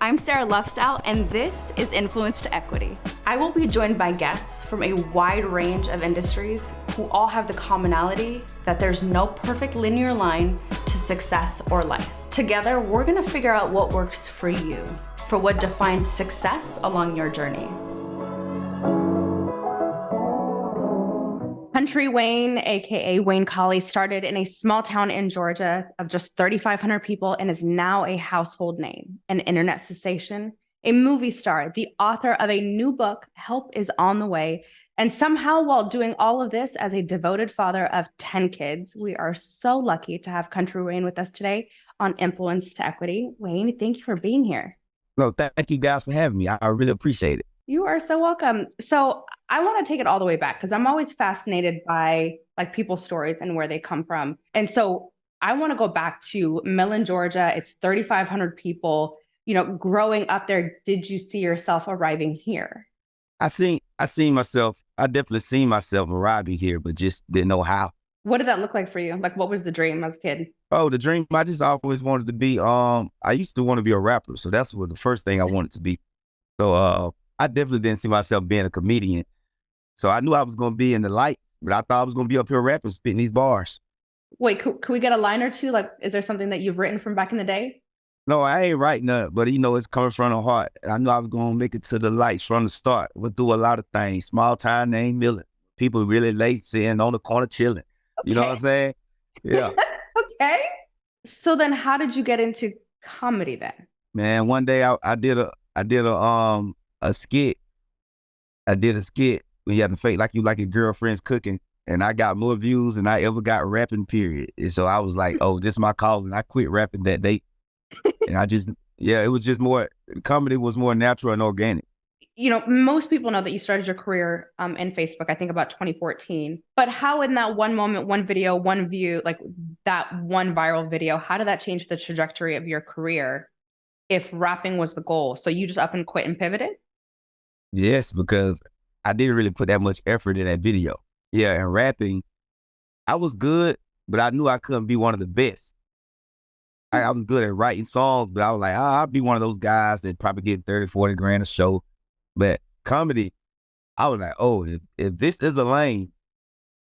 I'm Sarah Lufstyle, and this is Influence to Equity. I will be joined by guests from a wide range of industries who all have the commonality that there's no perfect linear line to success or life. Together, we're gonna figure out what works for you, for what defines success along your journey. Kountry Wayne, aka Wayne Colley, started in a small town in Georgia of just 3,500 people and is now a household name, an internet sensation, a movie star, the author of a new book, Help is on the Way. And somehow, while doing all of this as a devoted father of 10 kids, we are so lucky to have Kountry Wayne with us today on Influence to Equity. Wayne, thank you for being here. No, thank you guys for having me. I really appreciate it. You are so welcome. So I want to take it all the way back because I'm always fascinated by like people's stories and where they come from. And so I want to go back to Millen, Georgia. It's 3,500 people. You know, growing up there, did you see yourself arriving here? I definitely seen myself arriving here, but just didn't know how. What did that look like for you? Like, what was the dream as a kid? Oh, the dream, I just always wanted to be, I used to want to be a rapper. So that's what the first thing I wanted to be. So, I definitely didn't see myself being a comedian. So I knew I was going to be in the light, but I thought I was going to be up here rapping, spitting these bars. Wait, could we get a line or two? Like, is there something that you've written from back in the day? No, I ain't writing nothing, but it's coming from the heart. I knew I was going to make it to the lights from the start. Went through a lot of things. Small town name Millen. People really late sitting on the corner chilling. You know what I'm saying? Yeah. Okay. So then how did you get into comedy then? Man, one day I did a skit. I did a skit when you have to fake like you like your girlfriend's cooking, and I got more views than I ever got rapping, period. And so I was like, oh, this is my calling. I quit rapping that day. And it was just more, comedy was more natural and organic. You know, most people know that you started your career in Facebook, I think about 2014. But how in that one moment, one video, one view, like that one viral video, how did that change the trajectory of your career if rapping was the goal? So you just up and quit and pivoted? Yes, because I didn't really put that much effort in that video. Yeah, and rapping, I was good, but I knew I couldn't be one of the best. I was good at writing songs, but I was like, I'll be one of those guys that probably get 30, 40 grand a show. But comedy, I was like, oh, if this is a lane,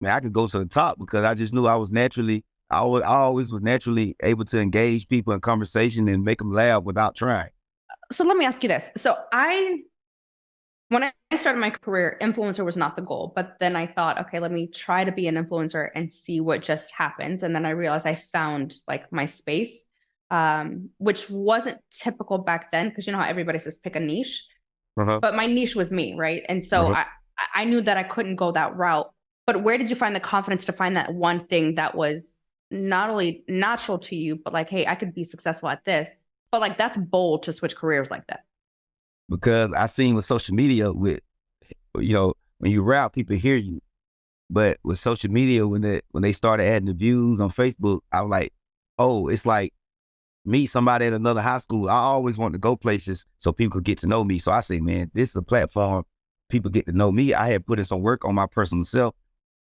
man, I could go to the top, because I just knew I always was naturally able to engage people in conversation and make them laugh without trying. So let me ask you this. When I started my career, influencer was not the goal, but then I thought, okay, let me try to be an influencer and see what just happens. And then I realized I found like my space, which wasn't typical back then, because you know how everybody says pick a niche, Uh-huh. but my niche was me, right? And so Uh-huh. I knew that I couldn't go that route. But where did you find the confidence to find that one thing that was not only natural to you, but like, hey, I could be successful at this, but like that's bold to switch careers like that. Because I seen with social media, when you rap, people hear you. But with social media, when they started adding the views on Facebook, I was like, oh, it's like meet somebody at another high school. I always want to go places so people could get to know me. So I say, man, this is a platform. People get to know me. I had put in some work on my personal self.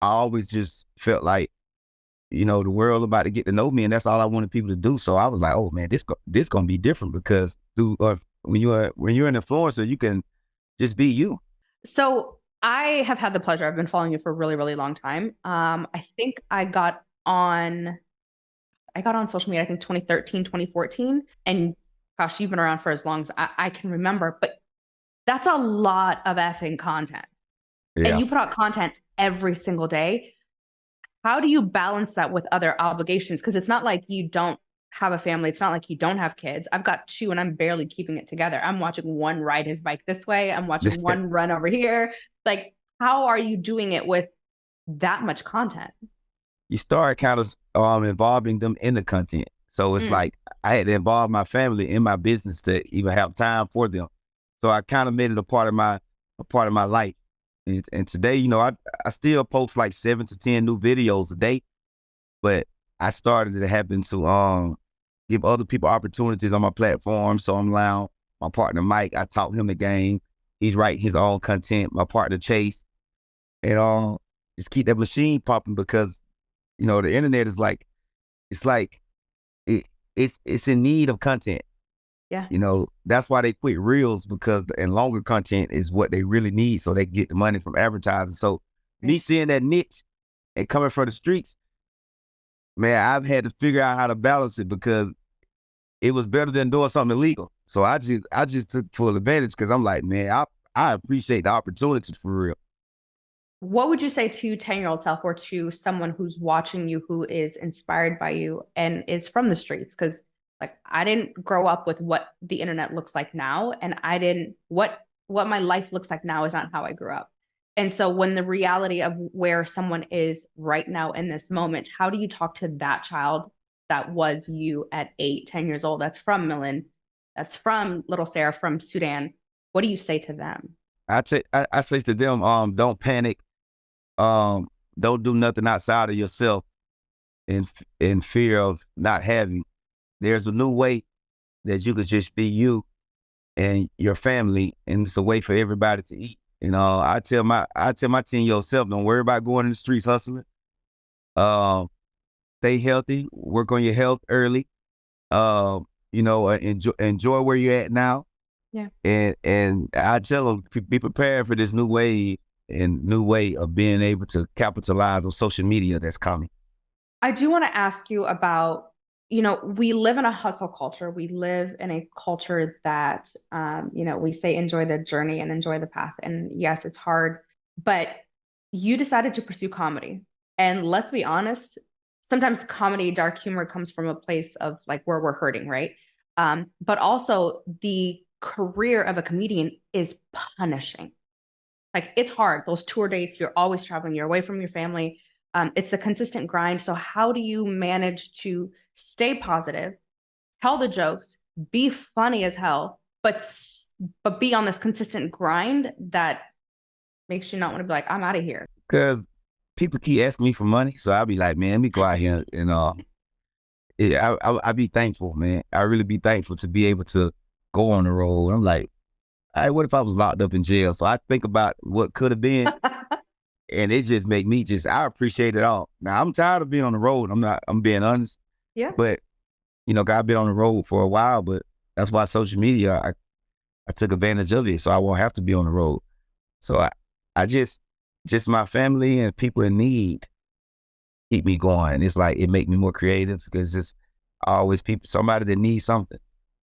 I always just felt like, the world about to get to know me, and that's all I wanted people to do. So I was like, oh man, this gonna be different, because when you're an influencer, you can just be you. So I have had the pleasure. I've been following you for a really, really long time. I think I got on social media, I think 2013, 2014. And gosh, you've been around for as long as I can remember, but that's a lot of effing content. And Yeah. you put out content every single day. How do you balance that with other obligations? Because it's not like you don't have a family. It's not like you don't have kids. I've got two and I'm barely keeping it together. I'm watching one ride his bike this way. I'm watching one run over here. Like, how are you doing it with that much content? You start kind of involving them in the content. So it's Mm. like I had to involve my family in my business to even have time for them. So I kind of made it a part of my life. And today, I still post like 7 to 10 new videos a day, but I started to happen to give other people opportunities on my platform. So I'm allowing my partner Mike, I taught him the game. He's writing his own content. My partner Chase, and just keep that machine popping, because the internet is like, it's like it's in need of content. Yeah. That's why they quit reels, because and longer content is what they really need, so they can get the money from advertising. So me Right. seeing that niche and coming from the streets, man, I've had to figure out how to balance it, because it was better than doing something illegal. So I just took full advantage, because I'm like, man, I appreciate the opportunity for real. What would you say to 10-year-old self or to someone who's watching you who is inspired by you and is from the streets? Because like I didn't grow up with what the internet looks like now, and I didn't what my life looks like now is not how I grew up. And so when the reality of where someone is right now in this moment, how do you talk to that child that was you at 8, 10 years old, that's from Millen, that's from Little Sarah, from Sudan? What do you say to them? I say to them, don't panic, um, don't do nothing outside of yourself in fear of not having. There's a new way that you could just be you and your family, and it's a way for everybody to eat. I tell my 10-year-old self, don't worry about going in the streets hustling. Um, Stay healthy, work on your health early. Enjoy where you're at now, Yeah. and I tell them, be prepared for this new wave and new way of being able to capitalize on social media that's coming. I do want to ask you about, we live in a hustle culture. We live in a culture that, we say enjoy the journey and enjoy the path. And yes, it's hard, but you decided to pursue comedy. And let's be honest, sometimes comedy, dark humor comes from a place of like where we're hurting, right? But also the career of a comedian is punishing. Like it's hard. Those tour dates, you're always traveling, you're away from your family. It's a consistent grind. So how do you manage to stay positive, tell the jokes, be funny as hell, but be on this consistent grind that makes you not want to be like, I'm out of here. Because people keep asking me for money, so I'll be like, man, let me go out here and yeah, I be thankful, man. I really be thankful to be able to go on the road. I'm like, hey, what if I was locked up in jail? So I think about what could have been, and it just make me I appreciate it all. Now I'm tired of being on the road. I'm being honest, Yeah. but I've been on the road for a while, but that's why social media, I took advantage of it, so I won't have to be on the road. So I just my family and people in need keep me going. It's like, it make me more creative, because it's always somebody that needs something.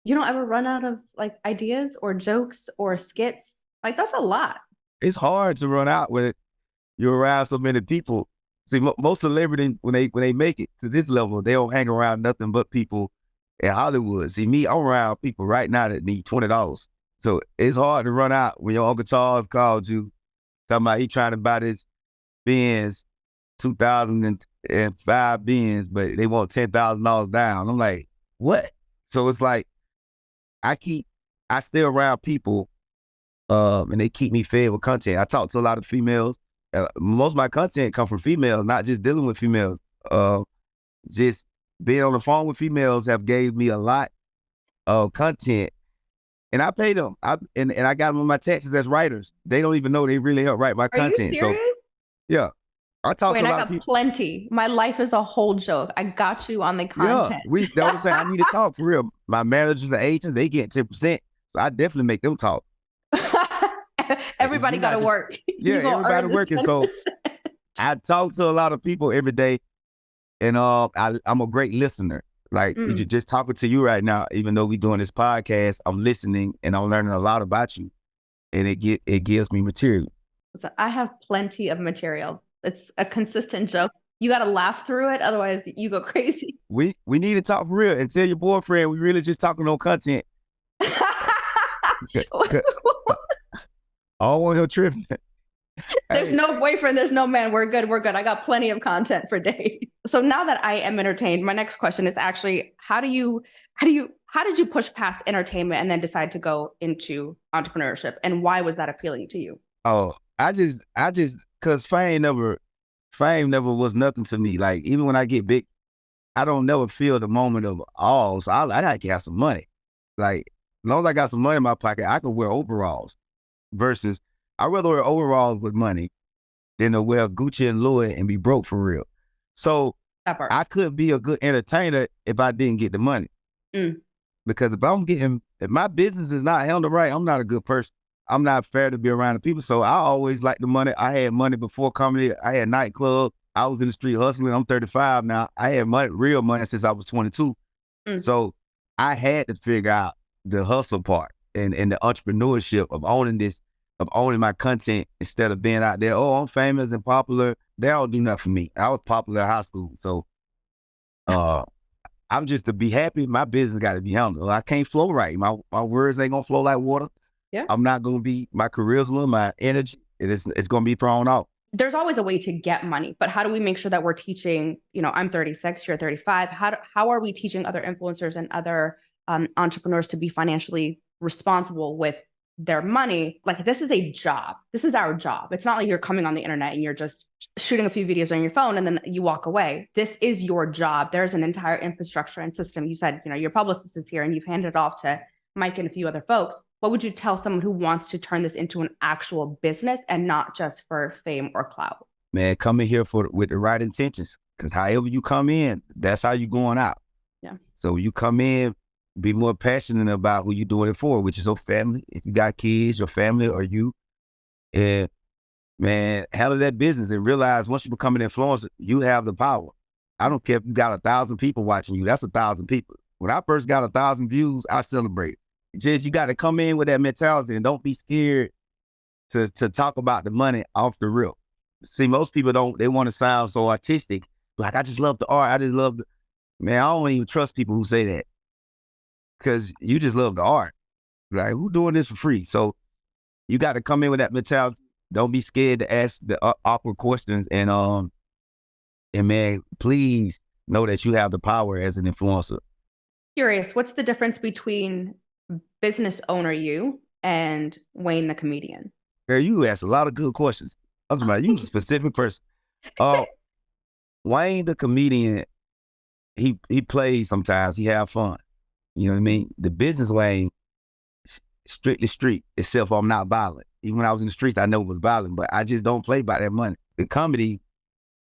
You don't ever run out of like ideas or jokes or skits. Like that's a lot. It's hard to run out when you're around so many people. See, most celebrities, when they make it to this level, they don't hang around nothing but people in Hollywood. See, me, I'm around people right now that need $20. So it's hard to run out when your Uncle Charles called you, talking about he trying to buy this Benz, 2005 Benz, but they want $10,000 down. I'm like, what? So it's like, I stay around people, and they keep me fed with content. I talk to a lot of females. Most of my content come from females, not just dealing with females. Just being on the phone with females have gave me a lot of content, and I pay them. And I got them on my taxes as writers. They don't even know they really help write my Are you content. So serious? yeah, I talk to Wait, a I lot of got people. plenty. My life is a whole joke. I got you on the Yeah, content. they always say I need to talk for real. My managers and agents, they get 10%. So I definitely make them talk. Everybody You're got to not just, work. yeah, You gonna everybody earn this working. So 10%. I talk to a lot of people every day, and I'm a great listener. Like, Mm. just talking to you right now, even though we doing this podcast, I'm listening and I'm learning a lot about you, and it gives me material. So I have plenty of material. It's a consistent joke. You got to laugh through it, otherwise you go crazy. We need to talk for real, and tell your boyfriend we really just talking on content. I don't want him tripping. There's Hey, no boyfriend, there's no man. We're good. We're good. I got plenty of content for days. So now that I am entertained, my next question is actually how did you push past entertainment and then decide to go into entrepreneurship? And why was that appealing to you? oh, I just, cause fame never was nothing to me. Like, even when I get big, I don't never feel the moment of all. So I gotta have some money. Like, as long as I got some money in my pocket, I can wear overalls. Versus, I'd rather wear overalls with money than to wear Gucci and Louis and be broke for real. So That part. I could be a good entertainer if I didn't get the money. Mm. Because if I'm getting if my business is not handled right, I'm not a good person. I'm not fair to be around the people. So I always like the money. I had money before comedy. I had nightclub. I was in the street hustling. I'm 35 now. I had money, real money since I was 22. Mm. So I had to figure out the hustle part and the entrepreneurship of owning this, of owning my content instead of being out there, oh, I'm famous and popular. They don't do nothing for me. I was popular in high school. So I'm just to be happy, my business got to be handled. I can't flow right. My words ain't going to flow like water. Yeah. I'm not going to be, my charisma, my energy, it's going to be thrown off. There's always a way to get money, but how do we make sure that we're teaching, I'm 36, you're 35. How are we teaching other influencers and other entrepreneurs to be financially responsible with their money? Like, this is a job. This is our job. It's not like you're coming on the internet and you're just shooting a few videos on your phone and then you walk away. This is your job. There's an entire infrastructure and system. You said, your publicist is here and you've handed it off to Mike and a few other folks. What would you tell someone who wants to turn this into an actual business and not just for fame or clout? Man, come in here with the right intentions, because however you come in, that's how you're going out. Yeah. So you come in, be more passionate about who you're doing it for, which is your family. If you got kids, your family, or you, and man, handle that business and realize once you become an influencer, you have the power. I don't care if you got 1,000 people watching you. That's 1,000 people. When I first got 1,000 views, I celebrate. Just you got to come in with that mentality and don't be scared to talk about the money off the rip. See, most people don't. They want to sound so artistic. Like, I just love the art. I just love the, man, I don't even trust people who say that, because you just love the art. Like, who doing this for free? So you got to come in with that mentality. Don't be scared to ask the awkward questions. And man, please know that you have the power as an influencer. Curious, what's the difference between business owner you and Wayne the comedian? Girl, you asked a lot of good questions. I'm talking about you, a specific person. Wayne the comedian, he plays sometimes. He have fun. You know what I mean? The business Wayne, strictly street, except I'm not violent. Even when I was in the streets, I know it was violent, but I just don't play by that money. The comedy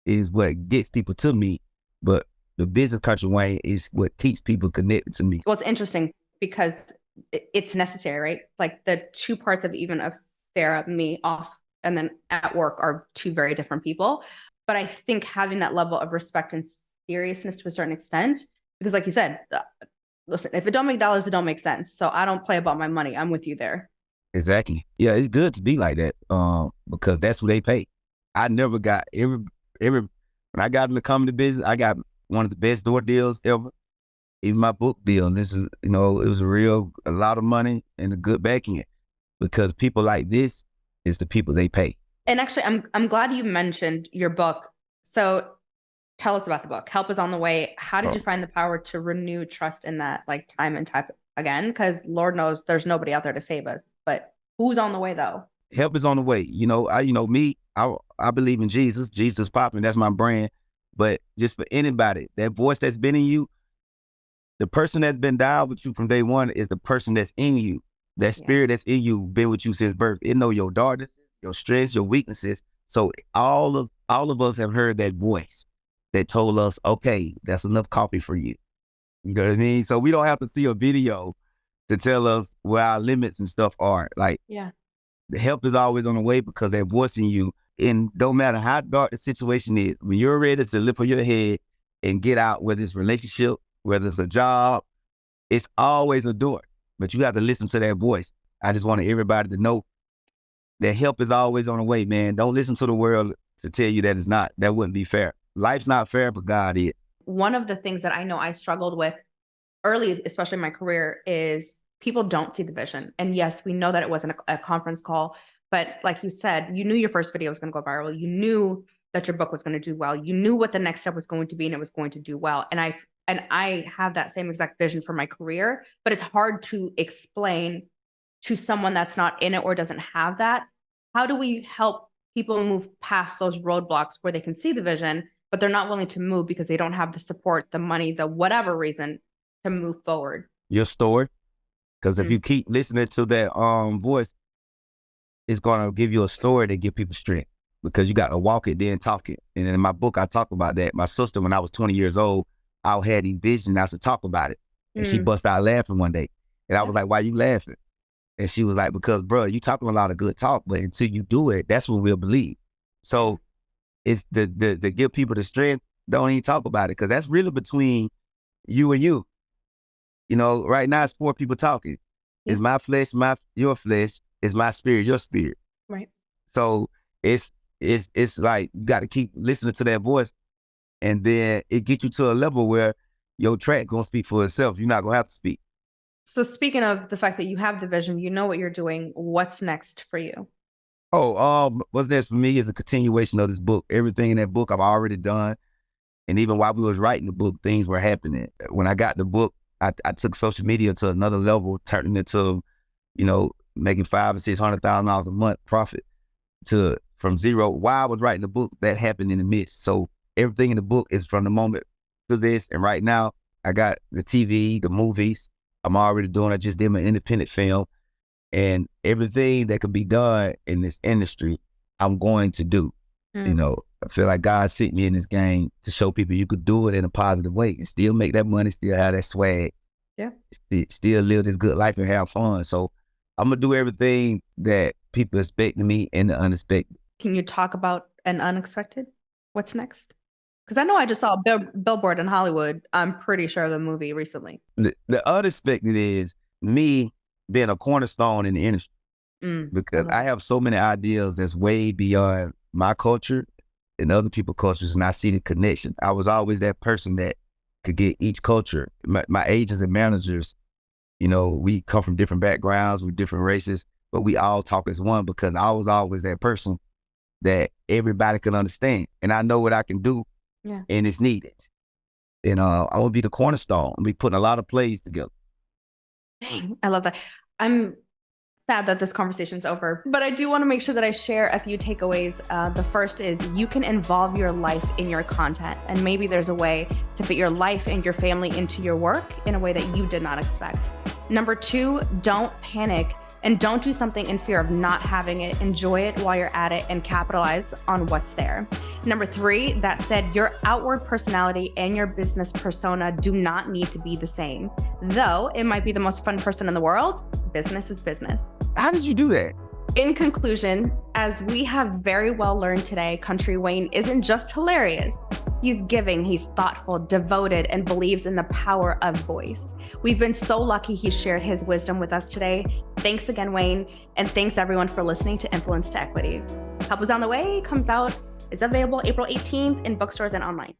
is what gets people to me, but the business Kountry Wayne is what keeps people connected to me. Well, it's interesting because it's necessary, right? Like, the two parts of Sarah, me off, and then at work are two very different people. But I think having that level of respect and seriousness to a certain extent, because like you said, listen, if it don't make dollars, it don't make sense. So I don't play about my money. I'm with you there. Exactly. Yeah, it's good to be like that, because that's who they pay. I never got when I got in the comedy business, I got one of the best door deals ever. Even my book deal. And this is, it was a lot of money and a good backing it, because people like this is the people they pay. And actually, I'm glad you mentioned your book. So tell us about the book. Help is on the way. How did you find the power to renew trust in that, like, time and time again? Because Lord knows there's nobody out there to save us. But who's on the way though? Help is on the way. I believe in Jesus. Jesus popping. That's my brand. But just for anybody, that voice that's been in you, the person that's been dialed with you from day one is the person that's in you. That spirit that's in you been with you since birth. It know your darkness, your strengths, your weaknesses. So all of us have heard that voice that told us, okay, that's enough coffee for you. You know what I mean? So we don't have to see a video to tell us where our limits and stuff are. Like, the help is always on the way, because that voice in you, and don't matter how dark the situation is, when you're ready to lift up your head and get out, whether it's relationship, whether it's a job, it's always a door. But you have to listen to that voice. I just want everybody to know that help is always on the way, man. Don't listen to the world to tell you that it's not. That wouldn't be fair. Life's not fair, but God is. One of the things that I know I struggled with early, especially in my career, is people don't see the vision. And yes, we know that it wasn't a conference call, but like you said, you knew your first video was going to go viral. You knew that your book was going to do well. You knew what the next step was going to be, and it was going to do well. And I have that same exact vision for my career, but it's hard to explain to someone that's not in it or doesn't have that. How do we help people move past those roadblocks where they can see the vision, but they're not willing to move because they don't have the support, the money, the whatever reason to move forward? Your story. Because if you keep listening to that voice, it's going to give you a story that give people strength, because you got to walk it, then talk it. And in my book, I talk about that. My sister, when I was 20 years old, I had these visions. I used to talk about it. And she bust out laughing one day. And I Yeah. was like, why you laughing? And she was like, because, bro, you talking a lot of good talk, but until you do it, that's when we'll believe. So it's the give people the strength, don't even talk about it, because that's really between you and you. You know, right now it's four people talking. Yeah. It's my flesh, your flesh. It's my spirit, your spirit. Right. So it's it's like you got to keep listening to that voice, and then it gets you to a level where your track gonna speak for itself. You're not gonna have to speak. So speaking of the fact that you have the vision, you know what you're doing. What's next for you? Oh, what's next for me is a continuation of this book. Everything in that book I've already done, and even while we was writing the book, things were happening. When I got the book, I took social media to another level, turning it to, you know, making $500,000 or $600,000 a month profit to from zero. While I was writing the book, that happened in the midst. So everything in the book is from the moment to this. And right now, I got the TV, the movies. I'm already doing. I just did my independent film, and everything that could be done in this industry, I'm going to do. You Mm. know, I feel like God sent me in this game to show people you could do it in a positive way and still make that money, still have that swag, Yeah. still live this good life and have fun. So I'm gonna do everything that people expect of me and the unexpected. Can you talk about an unexpected? What's next? Because I know I just saw a billboard in Hollywood. I'm pretty sure of the movie recently. The unexpected is me being a cornerstone in the industry, I because love I it. have so many ideas that's way beyond my culture and other people's cultures, and I see the connection. I was always that person that could get each culture. My agents and managers, you know, we come from different backgrounds, with different races, but we all talk as one, because I was always that person that everybody can understand. And I know what I can do, Yeah. and it's needed. And I will be the cornerstone. I'll be putting a lot of plays together. Dang, I love that. I'm sad that this conversation's over, but I do want to make sure that I share a few takeaways. The first is you can involve your life in your content, and maybe there's a way to fit your life and your family into your work in a way that you did not expect. Number two, don't panic and don't do something in fear of not having it. Enjoy it while you're at it and capitalize on what's there. Number three, that said, your outward personality and your business persona do not need to be the same. Though it might be the most fun person in the world, business is business. How did you do that? In conclusion, as we have very well learned today, Country Wayne isn't just hilarious. He's giving, he's thoughtful, devoted, and believes in the power of voice. We've been so lucky he shared his wisdom with us today. Thanks again, Wayne, and thanks everyone for listening to Influence to Equity. Help Is on the Way comes out, is available April 18th in bookstores and online.